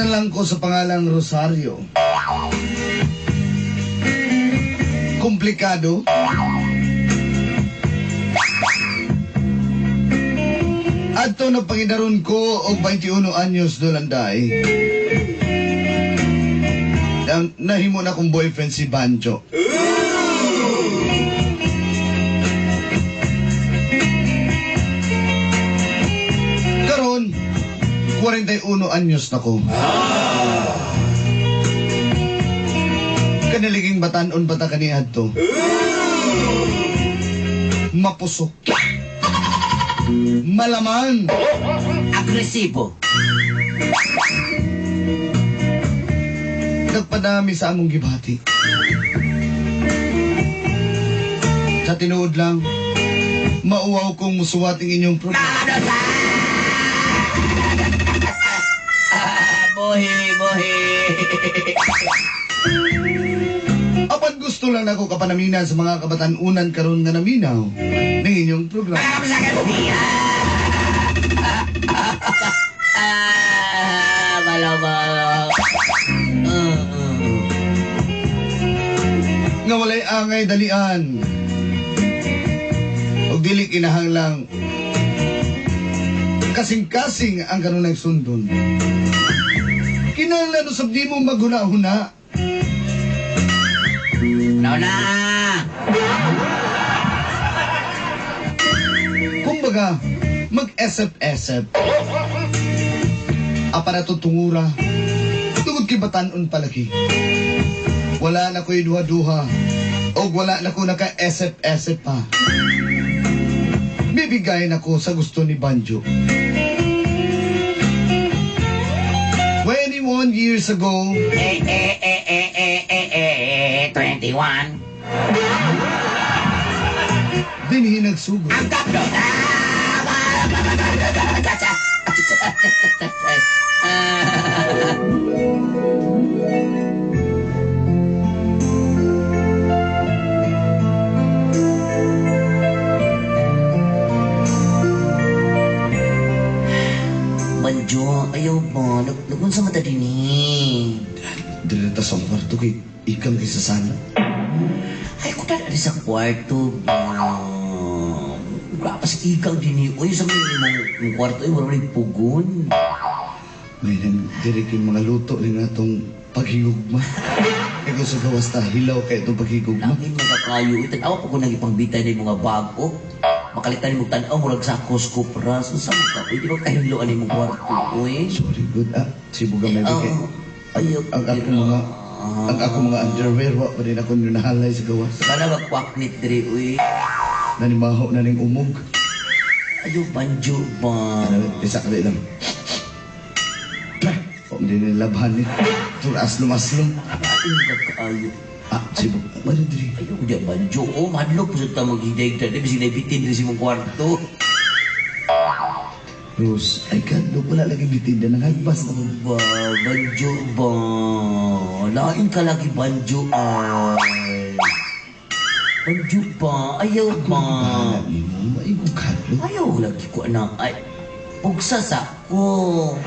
lang ko sa pangalang Rosario. Komplikado. Adto na pangidaron ko og 21 anyos dolanday. Nahimo na kong boyfriend si Banjo. Karon 41 anyos na ko. Kanaliging batanon bata kaniad to. Mapusok. Malaman. Agresibo. Nagpadami sa among gibati. Sa tinuod lang, mauwaw kong musuwating inyong programa. Bohi. Apan gusto lang ako kapanaminan sa mga kabatanunan karon nga naminaw ng inyong programa. Malamang. Nga walay angay dalian. Og dili kinahanglang kasing-kasing ang kanunay sundon. Kinahanglan usab di mo maghuna-huna. Na. Kumbaga, mag-esep-esep. Aparato tungura. Tungod kay batanon palagi. Wala na ko'y duha-duha. O wala na ko naka-esep-esep pa. Bibigay na ko sa gusto ni Banjo. 21 years ago, 21. dinhi nagsugod. Ang kaplo. Banjo, ayaw ba? Lagun sa mata din eh. Dili ta sa kwarto kay ikang isa sana. Ay, kung tala sa kwarto, grapas ikaw din eh. Uy, sa mga kwarto ay wala rin pugon. May nang diri kay mga luto ni natong paghigugma. Kaya kung sa gawas ta, hilaw kay itong paghigugma. Laging nakakayo. Itanawa pa ko nang ipangbitay na mga bago. Makalitan mo tanaw, murag sa Costco pras. So, saan ka? Pwede ba kahiloan ni mong kwarto? Uy. Sorry, good. Sibuga may bigay. Ayaw. Ang ako mga underwear, wa pa rin ako nahalay sa gawas. Sana magkwaknit diri, uy. Nanimaho na ning umog. Ayaw, Banjo ba? Isa ka lang. O, hindi nilabhan eh. Turas lumaslong. Ayaw ka kaayo. Sibog. Ano diri? Ayaw, di Banjo. O, madlok po sa tamang hiday. Dali, bisi na ibitin diri sa mong kwarto. Rose, ay kadlo pala lagi bitinda ng hagbas na mo. Ba, Banjo ba? Lain ka lagi, Banjo ay. Banjo ba? Ayaw ba? Ay, kung kadlo. Ayaw lagi ko na ay. Pugsasa ko.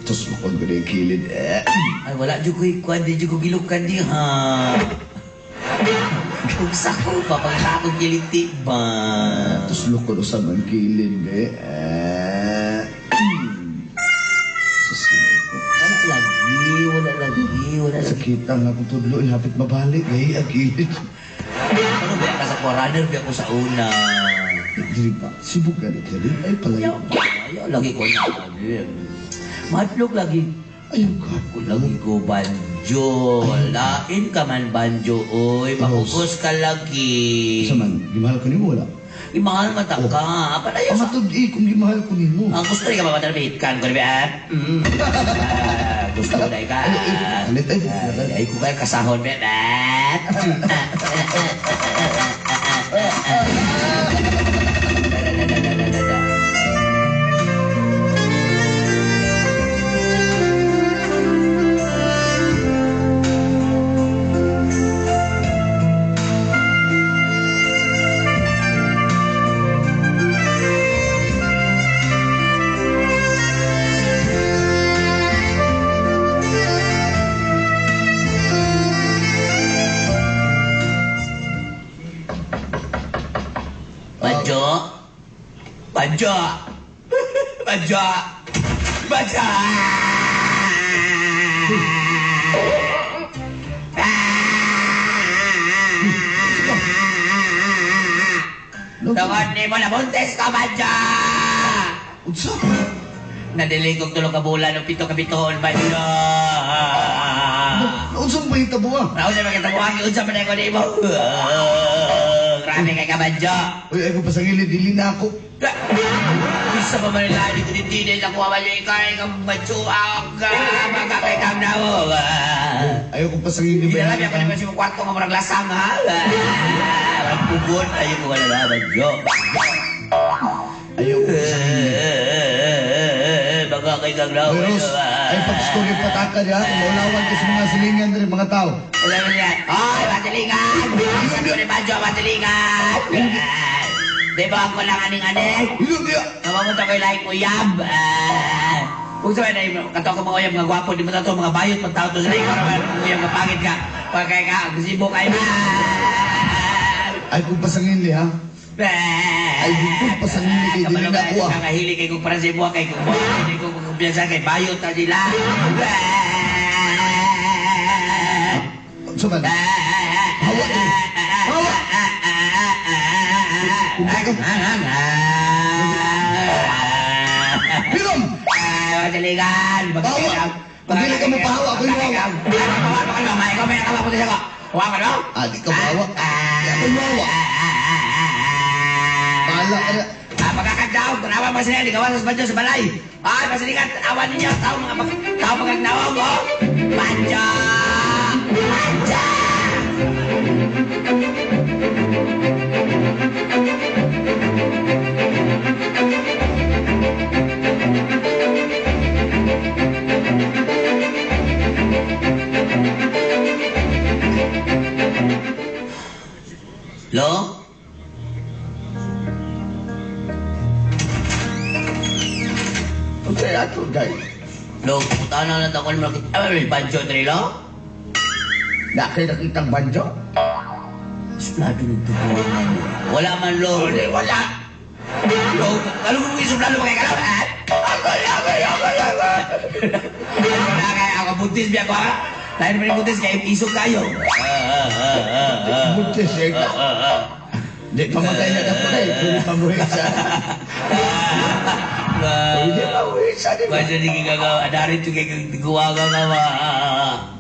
Tapos makon ko na yung kilid. Ay, wala dyan ko ikuan. Di dyan ko gilukan di ha. Pugsa ko pa. Pag ako kiliti ba? Tapos lukod usap ang kilid. Susinay ko. Wala lagi. Sakita nga kung tudlo. Hapit mabalik. Ay, ang kilid. Ano ba ka sa foreigner? Ba ako sa una. Dili pa. Sibog ka na dili. Ay, palayo. Ayaw lagi ko na. Madlok lagi. Ayaw ka. Lagi ko Banjo. Lain ka man Banjo. Uy, mapugos ka lagi. Sa man, gimahal ko ni mo, wala? Imahal mata ka. Apa na yun? Ang matod kung gimahal ko ni mo. Ang gusto rin ka ba matarbihikan ko, di ba? Gusto ko na ka. Alit ay. Ay, ko kayo kasahon, ba? Banjo! Banjo! Banjo! Tungod ni mo na buntis ka, Banjo! Unsa? Nadiligog tulong ka bulan ng 7 ka bituon, Banjo! Unsa mo yung tabuha? Ako sa mga tabuhan, unsa man ako ni mo. Grabe kay ka, Banjo! Uy, ay ko pasangilid, dili na ako. Isa pa man nila, hindi ko din ako mamalyo ikay kang matsuang ka, mga kay kang nawo. Ayaw ko pasangilid. Hindi na lang ako naman sa kwarto nga marang lasang, ha? Magpugon, ayaw ko wala na, Banjo. Ayaw ko pasangilid. Mga kay kang nawo. Uy, Ros, ay pag-story pataka niya, maulawan ko sa mga silingan rin, mga tao. Wala mo yan. Oy, matilingan! Isa ko ni Banjo, matilingan! Di ba ako lang aning-aning? Ilo niya! Namamunta ko yung lahi ko, Yab. Kung sabi na kato ko mga uyab, mga gwapo, di mo na ito, mga bayot, pagtao to sila, ikaw naman, uyab, kapangit ka. Pagkaya ka, gusibo kayo, Ay kung pasangilid, ha? Ay kung pasangilid, kay dili na ako, ah. Kakahili kay kong parang sa ibuha, kay kong buha, hindi kong kumpiyansa, kay bayot na sila. Unsa man? Hawa niyo. Hawa! Birom! Mataligan! Bawa! Pag dili ka mapahawa, ako yung wawa. Ikaw may nakapapunta siya ko. Huwag ka, no? Ah, di ka mahawa. Di ako mahawa. Pala ka na. Pagkakagdaw, kunawa pa sila, di gawa sa Banjo sa balay. Ay, pasalikan, awan ninyo, tao pagkagnawa mo. Banjo! Banjo! Lo? Unsa ato, day? Lo, puta na lang ako naman. Ay, Banjo, Trilo? Nakitang banjo? Suplado ng tubuhan. Wala man, Lo. Wala. Lo, alam mo yung suplado pa kay Kalaw? Wala kaya ako buntis biya ko, ha? Dahil naman yung buntis kayo, isog kayo. Buntis, eh. Di pamatay na ako, day. Pwede pamuhi sa... Pwede pamuhi sa, di ba? Basta di kagagawa. Adarin ito kayo tiguwaga nga ba?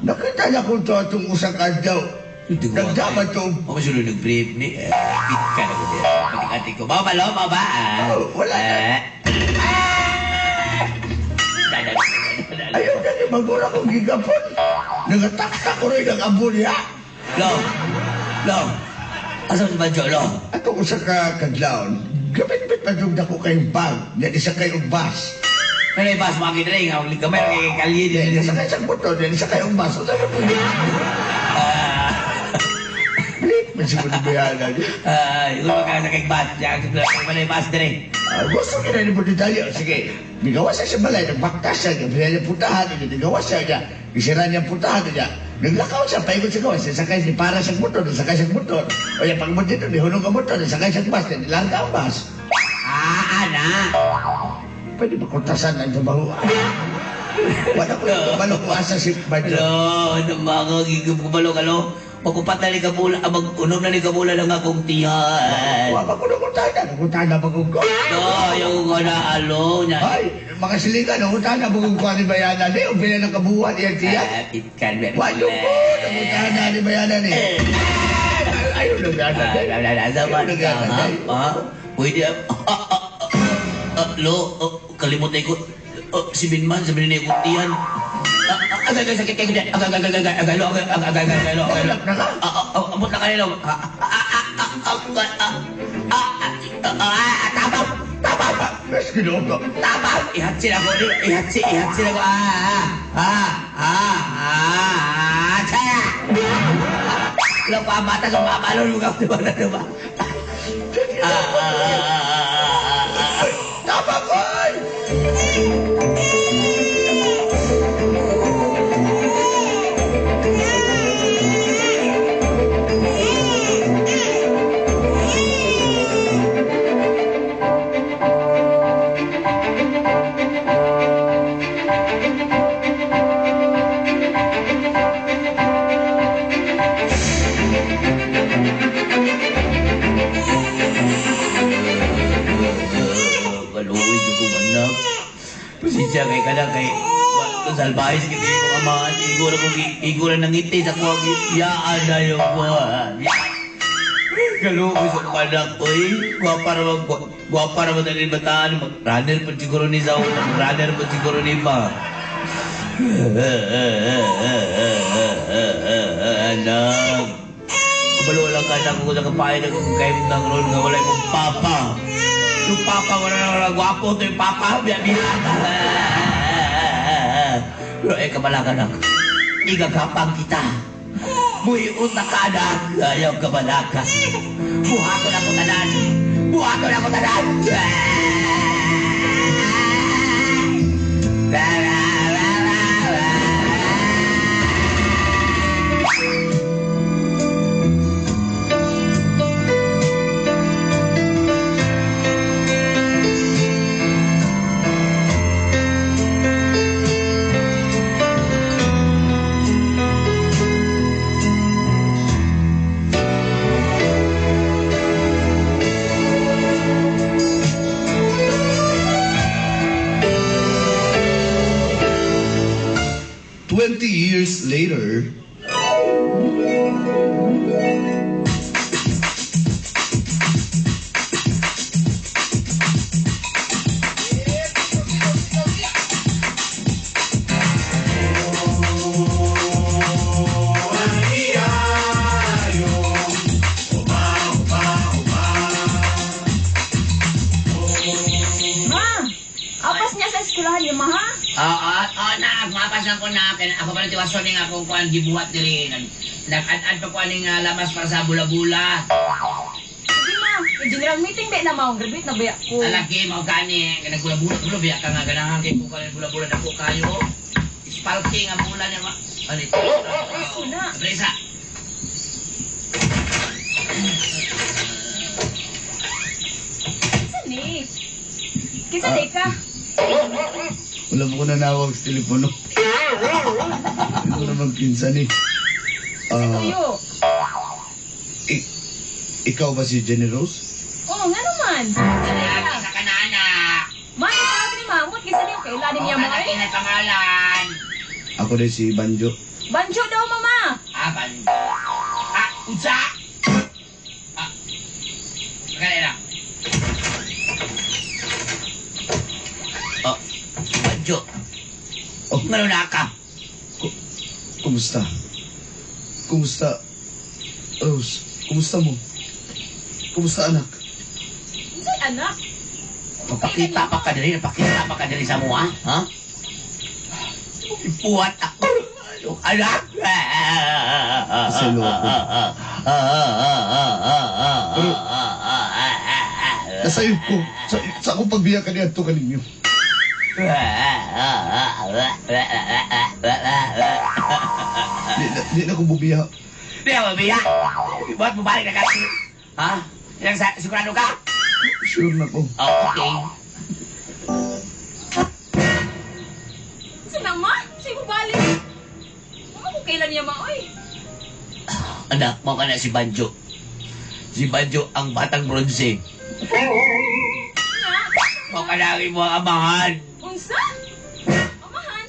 Nakita niya kung ito itong usang kadyaw. Nagdaman ito. Ako sunod nag-brief ni... Pit ka na ko din. Pagkakati ko. Mau ba, Lo? Mau ba? Wala na. Ayaw na ni magura kong gigapon. Nagatakta ko rin ang abo niya. Lo! Lo! Asa si Banjo, Lo? Ato ko sa kadlaon, gabit-bit na yung dako kayong bag. Yan isa kayong bus. Pero yung bas, makakita rin. Ang kamay, kay kalye din. Yan isa kayong buto, yan isa kayong bus. Ano na po yun? Balik, masigod na biyana niya. Yung mga sa kay bas. Diyan, wala yung bas din. Gusto ko na ni mo detalye. Sige, bigawa siya sa balay, nagbaktas siya, binaya niya putahan niya, bigawa siya niya, isira niya putahan niya. Naglakaw siya, paikot siya gawas, sakay siya para siyang motor, sakay siyang motor. O yung pagmod dito, nihulog ang motor, sakay siyang bus, nilarga ang bus. Ana! Pwede ba kuntasan ang trabaho? Wala ko yung kabalo ko asa si Banjo. Lo, ano mga gigib ko balo ka, Lo? Pagkupat na ni Kabula, mag-unom na ni Kabula lang akong tiyan. Wala ko na kuntahan na magungko. Yung ko na alo niya. Ay, mga siligan, kuntahan na magungko ni Bayanan ni, o bilang ng kabuhan niya tiya. Pitkan, meron. Wala ko, kuntahan na ni Bayanan ni. Ayaw na Bayanan ni. Zaman ka, ha? Pwede, Lo, kalimutan ko. Si Binman, sabi na yung tiyan. Agay, sakit kayo dyan. Agay, lo. Abot na kanilo. Tabang! Mas ginoon ko. Tabang! Ihatsin ako. Ihatsin ako. Tsaya! Lo, pamata sa mamalon mo ka. Diba? Tama ko! siya kay kada kay salbahe sa kiti ko ama igura nang ngiti sa ko iyaan na yung buwan. Kaluoy sa kanak oy guwapa ra man din bataan runner pa siguro ni Zao runner pa siguro ni ba. Anak kabalo lang ka na ko sa kapay na kung kayo ng ron nga wala yung papa. Yung papa wala na gwapo to yung papa biya-biya. Pero kabalakan ako. Igagapang kita. Buhiun na ka na. Ayaw kabalakan. Buhaton ako tanan. Buhaton ako tanan. La 20 years later, eskwelahan yung maha. Na, mapasan ko na, ako pala tiwason nga kung kuhan gibuhat diri. Nag-ad-ad pa kuhan ng lamas para sa bula-bula. Hindi ma, yung general meeting ba na maong grabit na baya ko. Alaki, mau gani, nagbula-bula, biya ka nga ganahan kay kung kuhan bula-bula na ko kayo. Spalking ang bula niya ma. Ano ito? Una. Presa. Kisa ni? Kisa di ka? wala mo ko nanawag sa telepono. Hindi ko naman pinsan eh. Tuyo. Ikaw ba si Jenny Rose? Oo, nga naman. Alaki sa kanana. Ma, ikaw ni Mamut, kisa niyo kailanin niya mga Alaki na pangalan. Ako din si Banjo. Banjo daw, mama. Banjo. Usa. Magkala lang. Banjo. Oh, Ngano na ka? Kumusta? Kumusta? Rose, kumusta mo? Kumusta anak? Saan anak? Napakita pa ka dali sa mua, ha? Ipuhat ako. Anak! Paselo ako. Pero, nasayod ko. Sa akong pagbiya ka niya ito kaninyo. Di na ko bubiya. Di ako mabiya. Buat mo balik na kasi. Ha? Yang sigurado ka? Sure na ko. Okay. Saan ang ma? Sa'yo mo balik. Mama kung kailan niya ma, oy. Anak, mo ka na si Banjo. Si Banjo ang batang bronze. Mo ka na ang imo ang amahan. Unsa? Amahan?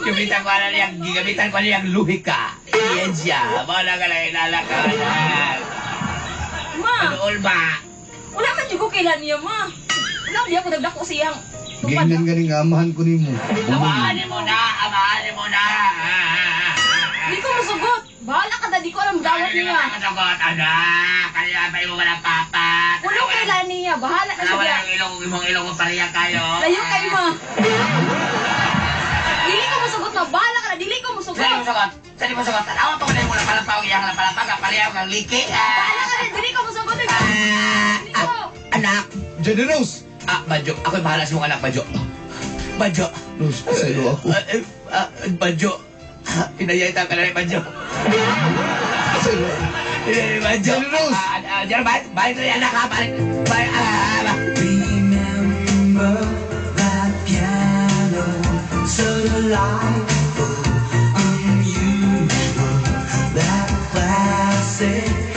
Gamitan ko na niyang luhika. Iyan siya. Mga ka lang ilalakanan. Ma, Ano ba? wala man yung kung kailan niya ma. Wala, di ako nagdako siyang. Ganyan ganing amahan ko ni mo. Amahanin mo na. Di ko masugot. Bahala ka na, di ko alam gawin niya. Nakasagot, anak. Kanina pa mo wala papa. Wala kailan niya. Bahala ka Wala siya. yung imong ilong mo pariya kayo. Layo kayo ma. Dili ko masugot na. Bahala ka na, dili ko masugot. Saan mo sagot? Saan mo sagot? Tanawa pa ko na yung mula palampaw. Iyang lapalapag. Paliyaw kang liki. Bahala ka na, dili ko masugot. Dili ko. Anak. Jenny Rose! Banjo. Ako'y bahala sa mong anak, Banjo. Banjo. Rose, paselo ako. Banjo. Inayayta ka na rin, Banjo. Paselo. Banjo. Jenny Rose! Diyan, balik na rin, anak, ha? Balik. Remember that piano, so delightful, unusual, that classic